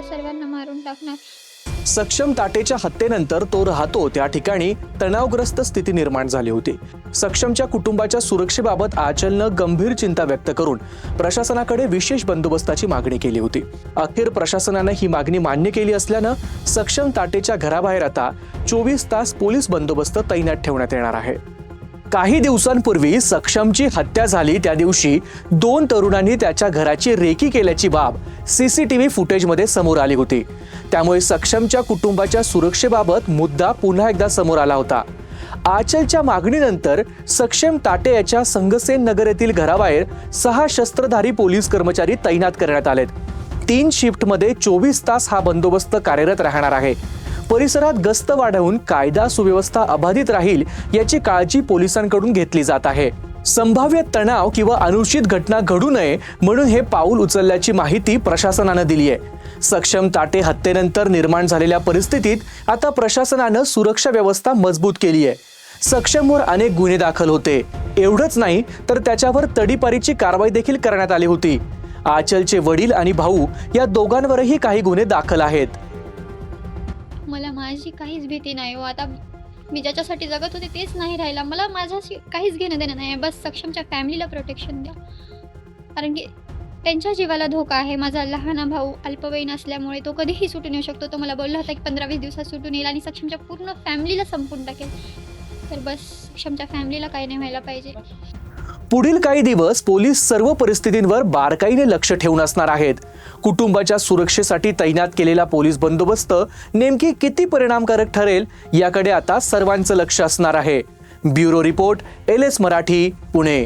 सर्वांना मारून टाकणार। सक्षम ताटेच्या हत्येनंतर तो राहतो त्या ठिकाणी तणावग्रस्त स्थिती निर्माण झाली होती। सक्षमच्या कुटुंबाच्या सुरक्षेबाबत आचलनं गंभीर चिंता व्यक्त करून प्रशासनाकडे विशेष बंदोबस्ताची मागणी केली होती। अखेर प्रशासनानं ही मागणी मान्य केली असल्यानं सक्षम ताटेच्या घराबाहेर आता 24 तास पोलीस बंदोबस्त तैनात ठेवण्यात येणार आहे। काही दिवसांपूर्वी सक्षमची हत्या झाली त्या दिवशी 2 तरुणांनी त्याच्या घराची रेकी केल्याची बाब सीसीटीव्ही फुटेजमध्ये समोर आली होती। त्यामुळे सक्षमच्या कुटुंबाच्या सुरक्षेबाबत मुद्दा पुन्हा एकदा समोर आला होता। आचलच्या मागणीनंतर सक्षम ताटे याच्या संगसेन नगर येथील घराबाहेर 6 शस्त्रधारी पोलीस कर्मचारी तैनात करण्यात आलेत। 3 शिफ्टमध्ये 24 तास हा बंदोबस्त कार्यरत राहणार आहे। परिसरात गस्त वाढवून कायदा सुव्यवस्था अबाधित राहील याची काळजी पोलिसांकडून घेतली जात आहे। संभाव्य तणाव किंवा अनुचित घटना घडू नये म्हणून हे पाऊल उचलल्याची माहिती प्रशासनानं दिली आहे। सक्षम ताटे हत्येनंतर निर्माण झालेल्या परिस्थितीत आता प्रशासनानं सुरक्षा व्यवस्था मजबूत केली आहे। सक्षमवर अनेक गुन्हे दाखल होते। एवढंच नाही तर त्याच्यावर तडीपारीची कारवाई देखील करण्यात आली होती। आचलचे वडील आणि भाऊ या दोघांवरही काही गुन्हे दाखल आहेत। मला माझी काहीच भीती नाही हो। आता मी ज्याच्यासाठी जगत होते तेच नाही राहिला। मला माझ्याशी काहीच घेणं देणं नाही। बस सक्षमच्या फॅमिलीला प्रोटेक्शन द्या, कारण की त्यांच्या जीवाला धोका आहे। माझा लहान भाऊ अल्पवयीन असल्यामुळे तो कधीही सुटून येऊ शकतो। तो मला बोलला होता की 15-20 दिवसात सुटून येईल आणि सक्षमच्या पूर्ण फॅमिलीला संपून टाकेल। तर बस सक्षमच्या फॅमिलीला काही नाही व्हायला पाहिजे। पुढील काही दिवस पोलीस सर्व परिस्थितींवर बारकाईने लक्ष ठेवून असणार आहेत। कुटुंबाच्या सुरक्षेसाठी तैनात केलेला पोलीस बंदोबस्त नेमकी किती परिणामकारक ठरेल याकडे आता सर्वांचं लक्ष असणार आहे। Bureau report, LS Marathi, Pune.